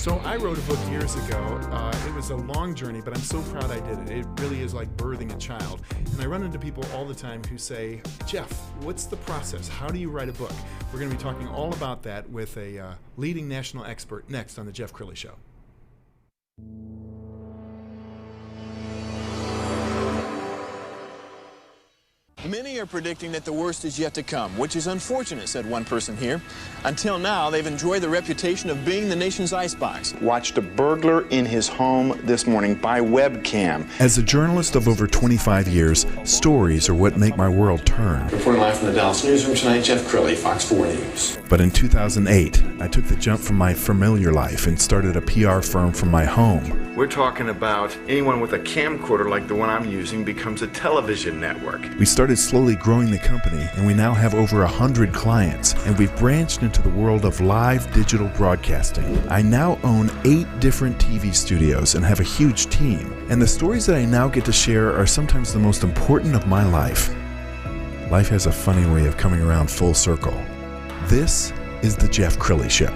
So I wrote a book years ago. It was a long journey, but I'm so proud I did it. It really is like birthing a child. And I run into people all the time who say, Jeff, what's the process? How do you write a book? We're going to be talking all about that with a leading national expert next on The Jeff Crilley Show. Many are predicting that the worst is yet to come, which is unfortunate, said one person here. Until now, they've enjoyed the reputation of being the nation's icebox. Watched a burglar in his home this morning by webcam. As a journalist of over 25 years, stories are what make my world turn. Reporting live from the Dallas newsroom tonight, Jeff Crilley, Fox 4 News. But in 2008, I took the jump from my familiar life and started a PR firm from my home. We're talking about anyone with a camcorder like the one I'm using becomes a television network. We started slowly growing the company, and we now have over 100 clients, and we've branched into the world of live digital broadcasting. I now own 8 different TV studios and have a huge team, and the stories that I now get to share are sometimes the most important of my life. Life has a funny way of coming around full circle. This is The Jeff Crilley Show.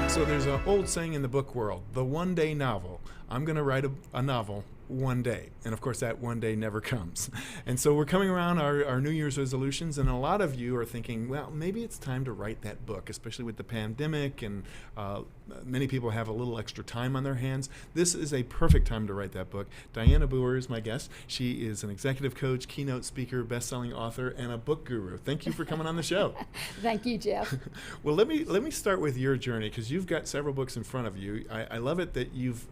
So there's an old saying in the book world, the one-day novel. I'm going to write a novel one day. And of course, that one day never comes. And so we're coming around our New Year's resolutions, and a lot of you are thinking, well, maybe it's time to write that book, especially with the pandemic, and many people have a little extra time on their hands. This is a perfect time to write that book. Dianna Booher is my guest. She is an executive coach, keynote speaker, best-selling author, and a book guru. Thank you for coming on the show. Thank you, Jeff. Well, let me start with your journey, because you've got several books in front of you. I love it that you've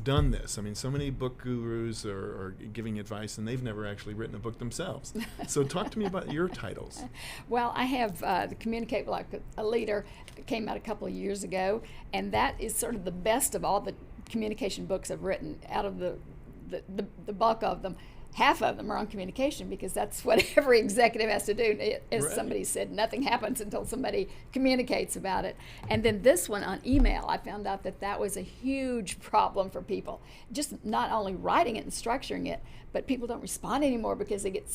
done this. I mean, so many book gurus are giving advice, and they've never actually written a book themselves. So talk to me about your titles. Well, I have the Communicate Like a Leader. It came out a couple of years ago, and that is sort of the best of all the communication books I've written. Out of the bulk of them, half of them are on communication, because that's what every executive has to do. As Right. Somebody said, nothing happens until somebody communicates about it. And then this one on email, I found out that was a huge problem for people. Just not only writing it and structuring it, but people don't respond anymore because they get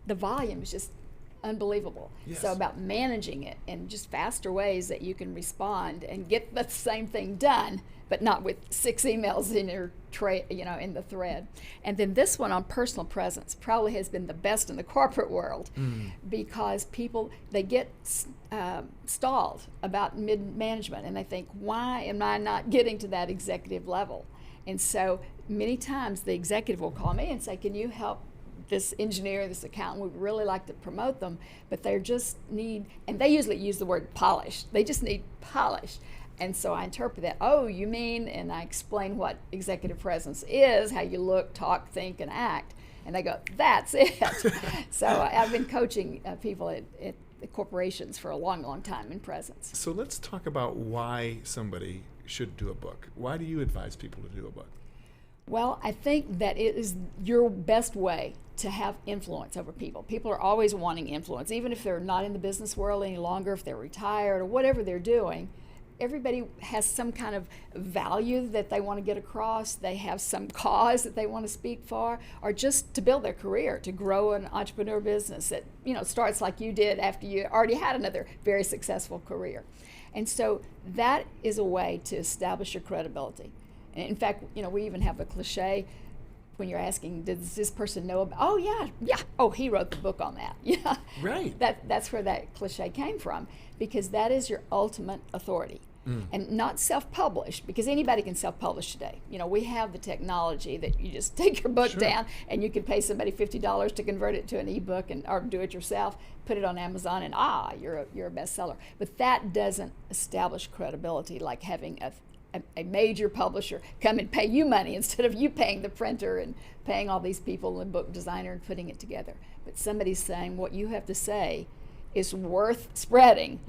the volume is just unbelievable. Yes. So about managing it and just faster ways that you can respond and get the same thing done, but not with 6 emails in your in the thread. And then this one on personal presence probably has been the best in the corporate world, because people, they get stalled about mid-management, and they think, why am I not getting to that executive level? And so many times the executive will call me and say, can you help this engineer, this accountant? We'd really like to promote them, but they just need, and they usually use the word polish, they just need polish. And so I interpret that, oh, you mean, and I explain what executive presence is, how you look, talk, think, and act. And they go, that's it. So I've been coaching people at corporations for a long, long time in presence. So let's talk about why somebody should do a book. Why do you advise people to do a book? Well, I think that it is your best way to have influence over people. People are always wanting influence, even if they're not in the business world any longer, if they're retired or whatever they're doing. Everybody has some kind of value that they want to get across. They have some cause that they want to speak for, or just to build their career, to grow an entrepreneur business that starts like you did after you already had another very successful career. And so that is a way to establish your credibility. And in fact, we even have a cliche when you're asking, does this person know about? Oh yeah. Oh, he wrote the book on that. Yeah. Right. That's where that cliche came from, because that is your ultimate authority. And not self-published, because anybody can self-publish today. We have the technology that you just take your book Sure. down, and you can pay somebody $50 to convert it to an ebook, or do it yourself, put it on Amazon, and you're a bestseller. But that doesn't establish credibility like having a major publisher come and pay you money instead of you paying the printer and paying all these people and the book designer and putting it together. But somebody's saying what you have to say is worth spreading,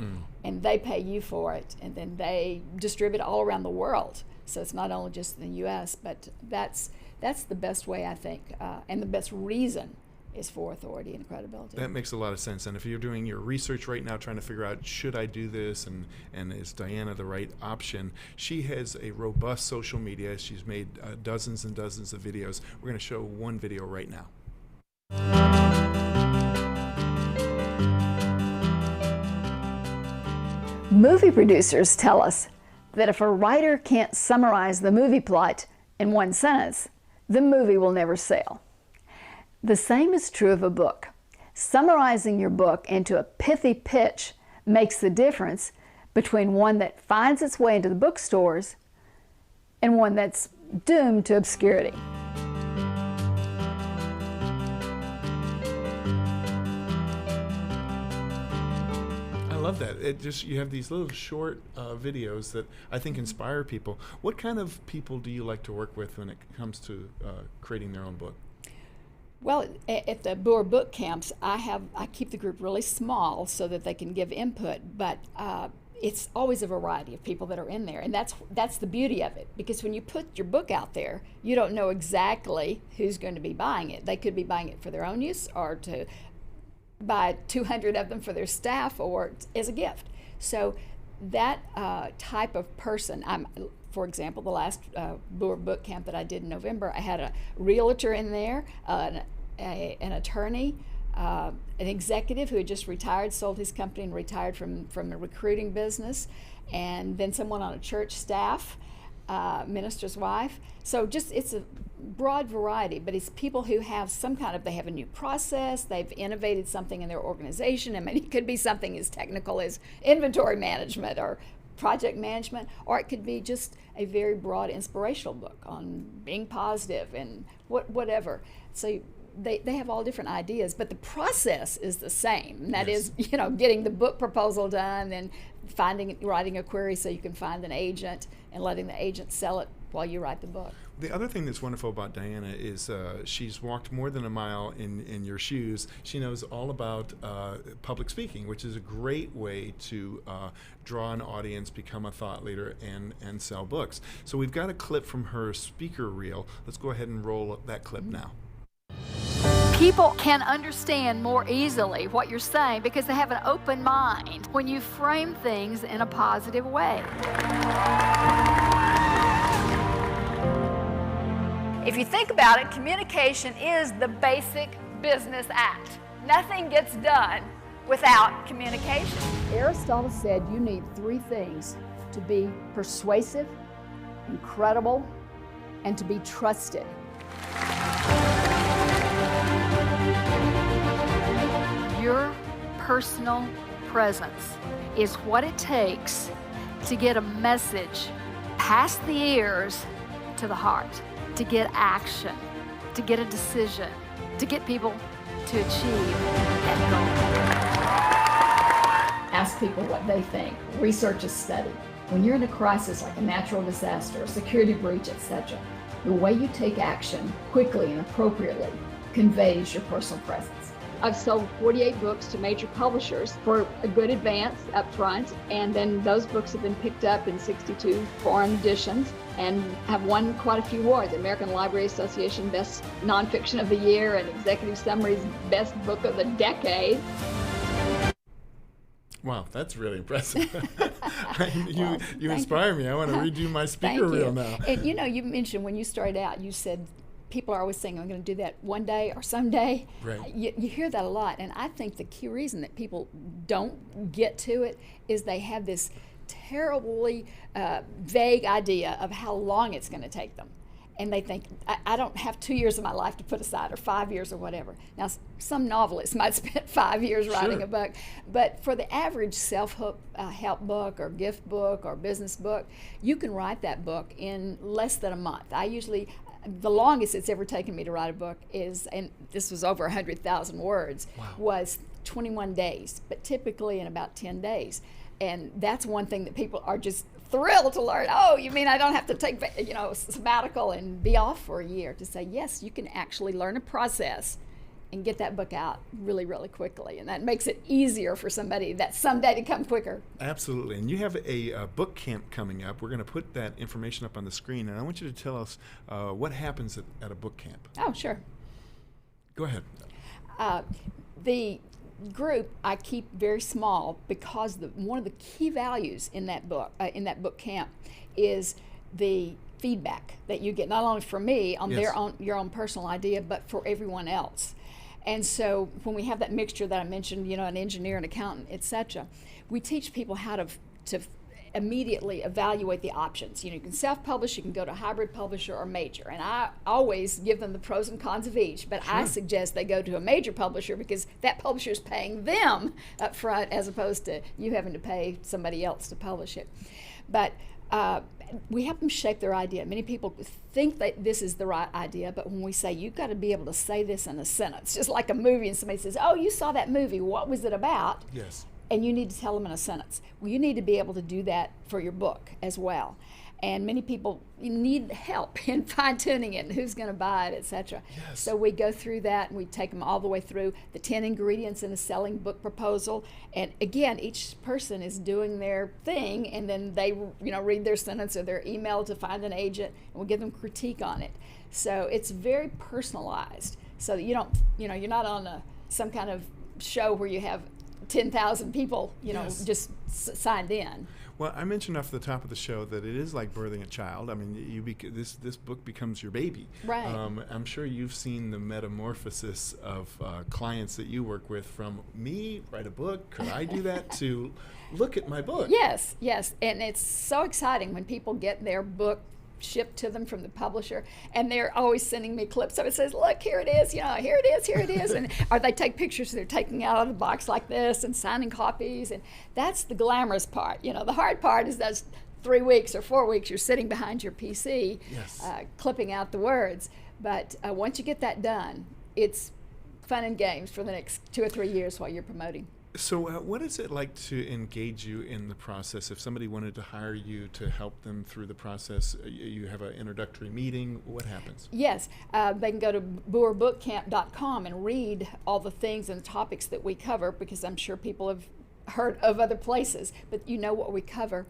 and they pay you for it, and then they distribute it all around the world. So it's not only just in the U.S., but that's the best way, I think, and the best reason is for authority and credibility. That makes a lot of sense. And if you're doing your research right now, trying to figure out, should I do this, and is Dianna the right option, she has a robust social media. She's made dozens and dozens of videos. We're going to show one video right now. Movie producers tell us that if a writer can't summarize the movie plot in one sentence, the movie will never sell. The same is true of a book. Summarizing your book into a pithy pitch makes the difference between one that finds its way into the bookstores and one that's doomed to obscurity. I love that. It just, you have these little short videos that I think inspire people. What kind of people do you like to work with when it comes to creating their own book? Well, at the Booher book camps, I keep the group really small so that they can give input, but it's always a variety of people that are in there, and that's the beauty of it, because when you put your book out there, you don't know exactly who's going to be buying it. They could be buying it for their own use, or to buy 200 of them for their staff, or as a gift. So that type of person, for example, the last Booher book camp that I did in November, I had a realtor in there, an attorney, an executive who had just retired, sold his company and retired from a recruiting business, and then someone on a church staff, minister's wife. So just, it's a broad variety, but it's people who have some kind of, they have a new process, they've innovated something in their organization. I mean, it could be something as technical as inventory management or project management, or it could be just a very broad inspirational book on being positive and whatever. So they have all different ideas, but the process is the same. And that is, getting the book proposal done and writing a query so you can find an agent and letting the agent sell it while you write the book. The other thing that's wonderful about Dianna is she's walked more than a mile in your shoes. She knows all about public speaking, which is a great way to draw an audience, become a thought leader, and sell books. So we've got a clip from her speaker reel. Let's go ahead and roll that clip now. People can understand more easily what you're saying because they have an open mind when you frame things in a positive way. If you think about it, communication is the basic business act. Nothing gets done without communication. Aristotle said you need three things to be persuasive, incredible, and to be trusted. Your personal presence is what it takes to get a message past the ears to the heart, to get action, to get a decision, to get people to achieve that goal. Ask people what they think. Research a study. When you're in a crisis like a natural disaster, a security breach, etc., the way you take action quickly and appropriately conveys your personal presence. I've sold 48 books to major publishers for a good advance up front, and then those books have been picked up in 62 foreign editions and have won quite a few awards. The American Library Association Best Nonfiction of the Year and Executive Summaries Best Book of the Decade. Wow, that's really impressive. You inspire me. I want to redo my speaker reel now. And you mentioned when you started out, you said people are always saying, I'm going to do that one day or someday. Right. You hear that a lot, and I think the key reason that people don't get to it is they have this terribly vague idea of how long it's going to take them. And they think, I don't have 2 years of my life to put aside, or 5 years or whatever. Now, some novelists might spend 5 years writing a book, but for the average self-help book or gift book or business book, you can write that book in less than a month. The longest it's ever taken me to write a book is, and this was over 100,000 words, was 21 days, but typically in about 10 days. And that's one thing that people are just thrilled to learn. Oh, you mean I don't have to take, sabbatical and be off for a year? To say, yes, you can actually learn a process and get that book out really, really quickly. And that makes it easier for somebody that someday to come quicker. Absolutely. And you have a book camp coming up. We're going to put that information up on the screen. And I want you to tell us what happens at a book camp. Oh, sure. Go ahead. The group I keep very small because one of the key values in that book camp is the feedback that you get, not only from me on your own personal idea, but for everyone else. And so when we have that mixture that I mentioned, an engineer, an accountant, etc., we teach people how to to immediately evaluate the options. You can self-publish, you can go to hybrid publisher or major, and I always give them the pros and cons of each, but I suggest they go to a major publisher because that publisher is paying them up front as opposed to you having to pay somebody else to publish it. But we help them shape their idea. Many people think that this is the right idea, but when we say you've got to be able to say this in a sentence, just like a movie, and somebody says, oh, you saw that movie, what was it about? Yes. And you need to tell them in a sentence. Well, you need to be able to do that for your book as well. And many people need help in fine-tuning it and who's going to buy it, etc. Yes. So we go through that, and we take them all the way through the 10 ingredients in a selling book proposal. And again, each person is doing their thing, and then they read their sentence or their email to find an agent, and we'll give them critique on it. So it's very personalized, so that you don't, you're not on some kind of show where you have 10,000 people, Yes. just signed in. Well, I mentioned off the top of the show that it is like birthing a child. I mean, this book becomes your baby. Right. I'm sure you've seen the metamorphosis of clients that you work with from me, write a book, could I do that, to look at my book. Yes, and it's so exciting when people get their book shipped to them from the publisher, and they're always sending me clips of it. Says, look, here it is, here it is, and or they take pictures they're taking out of the box like this and signing copies, and that's the glamorous part. The hard part is those 3 weeks or 4 weeks you're sitting behind your PC, Yes. clipping out the words. But once you get that done, it's fun and games for the next 2 or 3 years while you're promoting. So what is it like to engage you in the process? If somebody wanted to hire you to help them through the process, you have an introductory meeting, what happens? Yes, they can go to BooherBookCamp.com and read all the things and the topics that we cover, because I'm sure people have heard of other places, but you know what we cover.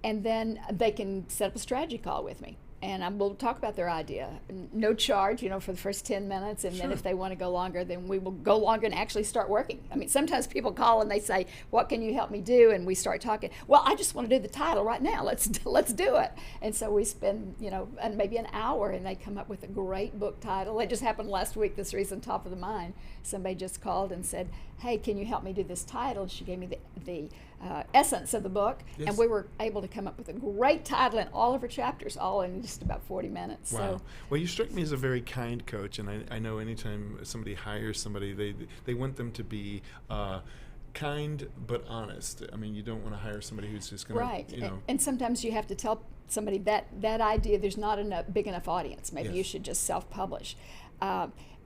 And then they can set up a strategy call with me, and we'll talk about their idea. No charge, for the first 10 minutes, and then if they want to go longer, then we will go longer and actually start working. I mean, sometimes people call and they say, what can you help me do? And we start talking, well, I just want to do the title right now. Let's do it. And so we spend, and maybe an hour, and they come up with a great book title. It just happened last week, this reason top of the mind. Somebody just called and said, hey, can you help me do this title? And she gave me the essence of the book, Yes. and we were able to come up with a great title in all of her chapters, all in just about 40 minutes. Wow. So, Well, you strike me as a very kind coach, and I know anytime somebody hires somebody, they want them to be kind but honest. I mean, you don't want to hire somebody who's just going right. to, And sometimes you have to tell somebody that idea, there's not a big enough audience. Maybe Yes. you should just self-publish.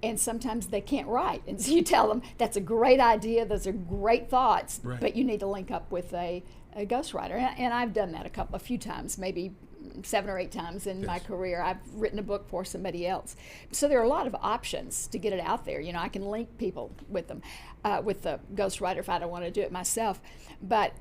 And sometimes they can't write. And so you tell them, that's a great idea, those are great thoughts, Right. but you need to link up with a ghostwriter. And I've done that a few times, maybe 7 or 8 times in my Yes. career. I've written a book for somebody else. So there are a lot of options to get it out there. I can link people with them, with the ghostwriter if I don't want to do it myself. But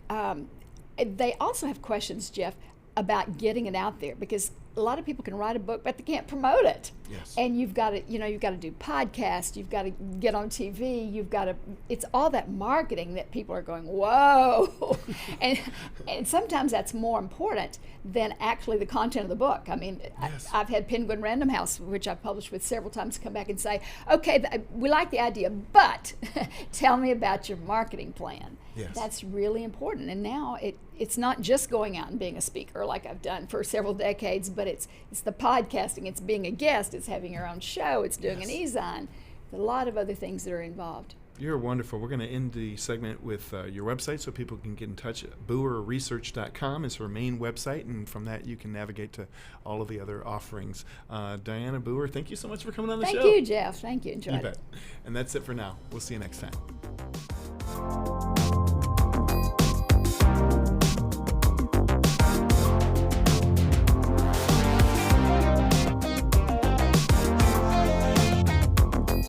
they also have questions, Jeff, about getting it out there, because a lot of people can write a book, but they can't promote it. Yes. And you've got to, you've got to do podcasts, you've got to get on TV, it's all that marketing that people are going, whoa. and sometimes that's more important than actually the content of the book. I mean, Yes. I've had Penguin Random House, which I've published with several times, come back and say, okay, we like the idea, but tell me about your marketing plan. Yes. That's really important. And now it's not just going out and being a speaker like I've done for several decades, but it's the podcasting, it's being a guest, it's having your own show, it's doing an e-zine, a lot of other things that are involved. You're wonderful. We're going to end the segment with your website so people can get in touch. BooherResearch.com is her main website, and from that you can navigate to all of the other offerings. Dianna Booher, thank you so much for coming on the show. Thank you, Jeff. Thank you. Enjoyed You it. bet. And that's it for now. We'll see you next time.